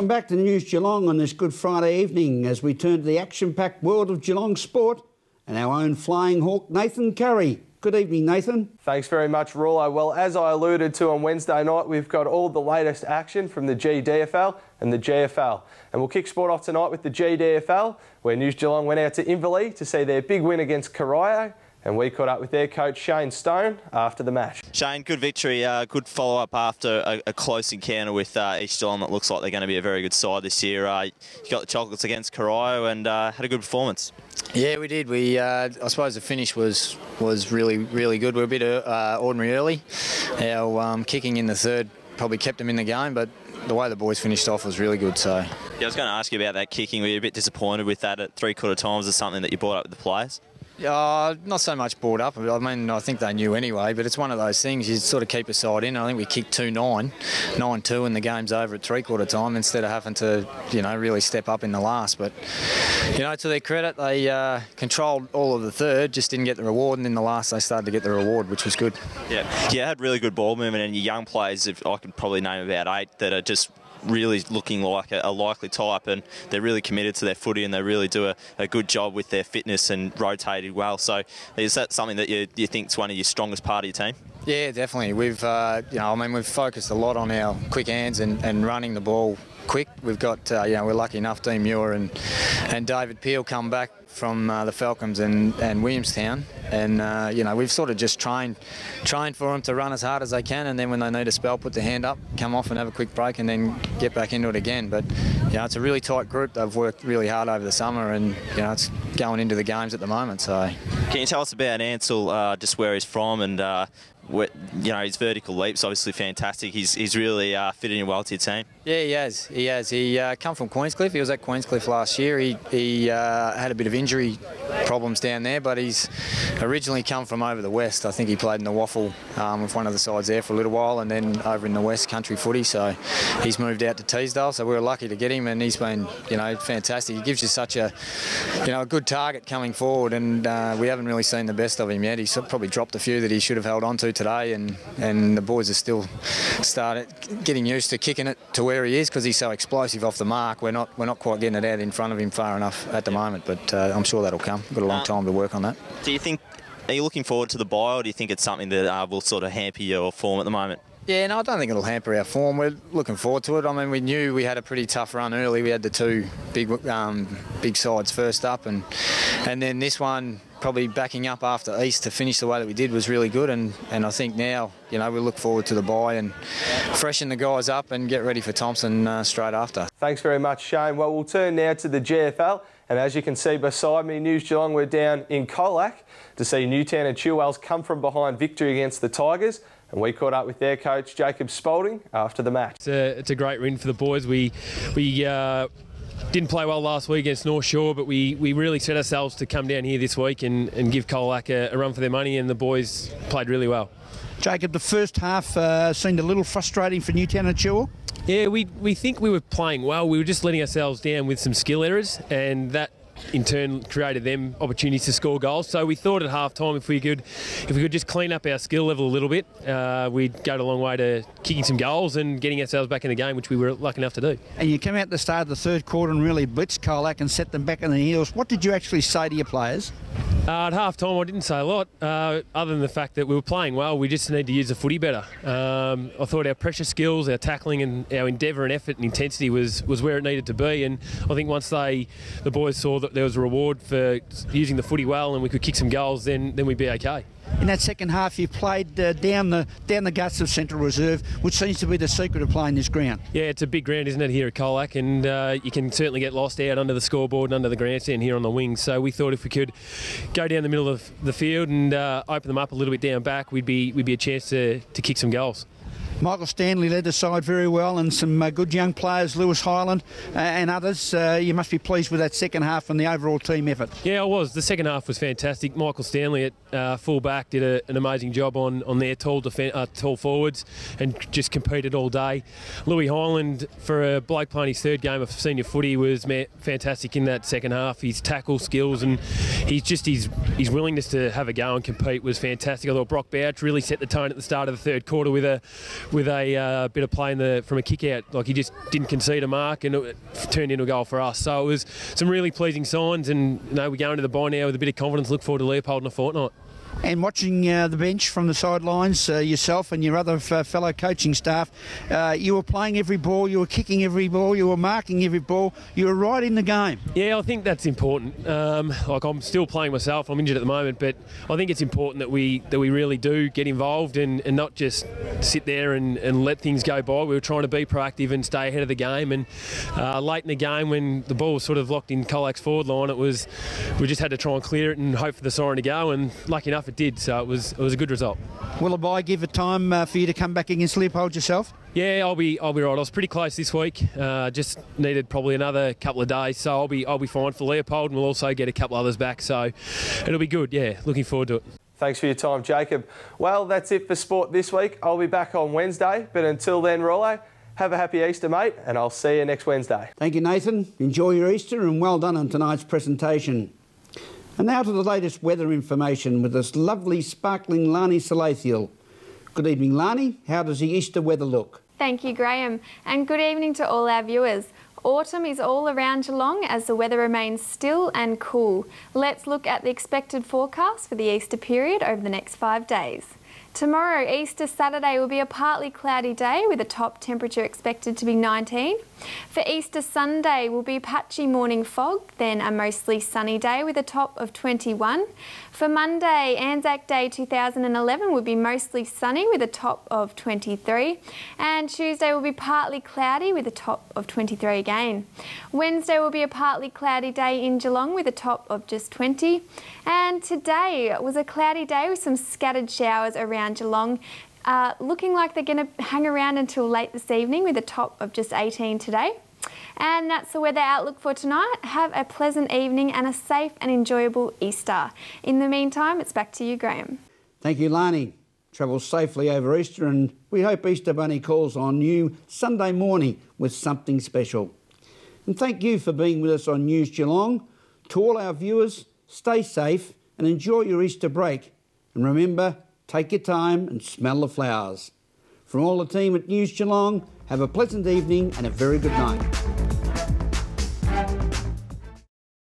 Welcome back to News Geelong on this Good Friday evening as we turn to the action-packed world of Geelong sport and our own flying hawk, Nathan Curry. Good evening, Nathan. Thanks very much, Rollo. Well, as I alluded to on Wednesday night, we've got all the latest action from the GDFL and the GFL. And we'll kick sport off tonight with the GDFL, where News Geelong went out to Inverleigh to see their big win against Corio. And we caught up with their coach, Shane Stone, after the match. Shane, good victory, good follow-up after a close encounter with East Geelong. That looks like they're going to be a very good side this year. You got the chocolates against Corio and had a good performance. Yeah, we did. I suppose the finish was really, really good. We were a bit ordinary early. Our kicking in the third probably kept them in the game, but the way the boys finished off was really good. So, yeah, I was going to ask you about that kicking. Were you a bit disappointed with that at three-quarter times? Is something that you brought up with the players? Not so much brought up. I mean, I think they knew anyway, but it's one of those things. You sort of keep a side in. I think we kicked 2-9, 9-2, and the game's over at three-quarter time instead of having to, really step up in the last. But, to their credit, they controlled all of the third, just didn't get the reward, and in the last they started to get the reward, which was good. Yeah, had really good ball movement, and your young players, I could probably name about 8 that are just really looking like a likely type, and they're really committed to their footy, and they really do a good job with their fitness and rotated well. So is that something that you think is one of your strongest part of your team? Yeah, definitely. We've we've focused a lot on our quick hands and running the ball quick. We've got we're lucky enough, Dean Muir and David Peel come back from the Falcons and Williamstown, and we've sort of just trained for them to run as hard as they can, and then when they need a spell, put the hand up, come off and have a quick break, and then get back into it again. But it's a really tight group. They've worked really hard over the summer, and it's going into the games at the moment. So, can you tell us about Ansell, just where he's from, and his vertical leap's obviously fantastic. He's really fitting in well to your team. Yeah, he has. He come from Queenscliff. He was at Queenscliff last year. He had a bit of injury problems down there, but he's originally come from over the west. I think he played in the Waffle with one of the sides there for a little while, and then over in the west country footy. So he's moved out to Teesdale. So we were lucky to get him, and he's been fantastic. He gives you such a good target coming forward, and we haven't really seen the best of him yet. He's probably dropped a few that he should have held on to today, and the boys are still started getting used to kicking it to where he is, because he's so explosive off the mark. We're not quite getting it out in front of him far enough at the moment, but I'm sure that'll come. We've got a long time to work on that. Are you looking forward to the bye, or do you think it's something that will sort of hamper your form at the moment? Yeah, no, I don't think it'll hamper our form. We're looking forward to it. I mean, we knew we had a pretty tough run early. We had the two big sides first up, and then this one probably backing up after East to finish the way that we did was really good. And I think now, we look forward to the bye and freshen the guys up and get ready for Thompson straight after. Thanks very much, Shane. Well, we'll turn now to the GFL. And as you can see beside me, News Geelong, we're down in Colac to see Newtown and Chilwell's come from behind victory against the Tigers. And we caught up with their coach, Jacob Spalding, after the match. It's a great win for the boys. We didn't play well last week against North Shore, but we really set ourselves to come down here this week and give Colac a run for their money, and the boys played really well. Jacob, the first half seemed a little frustrating for Newtown and Chilwell. Yeah, we think we were playing well. We were just letting ourselves down with some skill errors, and that in turn created them opportunities to score goals. So we thought at half-time if we could just clean up our skill level a little bit, we'd go a long way to kicking some goals and getting ourselves back in the game, which we were lucky enough to do. And you came out at the start of the third quarter and really blitzed Colac and set them back on the heels. What did you actually say to your players? At half-time I didn't say a lot, other than the fact that we were playing well. We just need to use the footy better. I thought our pressure skills, our tackling and our endeavour and effort and intensity was where it needed to be, and I think once the boys saw that there was a reward for using the footy well and we could kick some goals, then we'd be okay. In that second half, you played down the guts of Central Reserve, which seems to be the secret of playing this ground. Yeah, it's a big ground, isn't it, here at Colac, and you can certainly get lost out under the scoreboard and under the grandstand here on the wings. So we thought if we could go down the middle of the field and open them up a little bit down back, we'd be a chance to kick some goals. Michael Stanley led the side very well, and some good young players, Lewis Highland and others. You must be pleased with that second half and the overall team effort. Yeah, I was. The second half was fantastic. Michael Stanley at full back did an amazing job on their tall forwards and just competed all day. Louis Highland, for a bloke playing his third game of senior footy, was fantastic in that second half. His tackle skills and his willingness to have a go and compete was fantastic. I thought Brock Bouch really set the tone at the start of the third quarter with a with a bit of play from a kick out. Like, he just didn't concede a mark and it turned into a goal for us. So it was some really pleasing signs, and we're going to the bye now with a bit of confidence. Look forward to Leopold in a fortnight. And watching the bench from the sidelines, yourself and your other fellow coaching staff, you were playing every ball, you were kicking every ball, you were marking every ball, you were right in the game. Yeah, I think that's important. Like, I'm still playing myself, I'm injured at the moment, but I think it's important that we really do get involved and not just sit there and let things go by. We were trying to be proactive and stay ahead of the game, and late in the game when the ball was sort of locked in Colac's forward line, we just had to try and clear it and hope for the siren to go, and lucky enough it did, so it was a good result. Will the bye give a time for you to come back against Leopold yourself? Yeah, I'll be right. I was pretty close this week. Just needed probably another couple of days, so I'll be fine for Leopold, and we'll also get a couple others back, so it'll be good. Yeah, looking forward to it. Thanks for your time, Jacob. Well, that's it for sport this week. I'll be back on Wednesday, but until then, Rollo, have a happy Easter, mate, and I'll see you next Wednesday. Thank you, Nathan. Enjoy your Easter, and well done on tonight's presentation. And now to the latest weather information with this lovely, sparkling Lani Salathiel. Good evening, Lani. How does the Easter weather look? Thank you, Graham, and good evening to all our viewers. Autumn is all around Geelong as the weather remains still and cool. Let's look at the expected forecast for the Easter period over the next 5 days. Tomorrow, Easter Saturday, will be a partly cloudy day with a top temperature expected to be 19. For Easter Sunday will be patchy morning fog, then a mostly sunny day with a top of 21. For Monday, Anzac Day 2011 will be mostly sunny with a top of 23. And Tuesday will be partly cloudy with a top of 23 again. Wednesday will be a partly cloudy day in Geelong with a top of just 20. And today was a cloudy day with some scattered showers around Geelong, looking like they're going to hang around until late this evening with a top of just 18 today. And that's the weather outlook for tonight. Have a pleasant evening and a safe and enjoyable Easter. In the meantime, it's back to you, Graham. Thank you, Lani. Travel safely over Easter, and we hope Easter Bunny calls on you Sunday morning with something special. And thank you for being with us on News Geelong. To all our viewers, stay safe and enjoy your Easter break. And remember, take your time and smell the flowers. From all the team at News Geelong, have a pleasant evening and a very good night.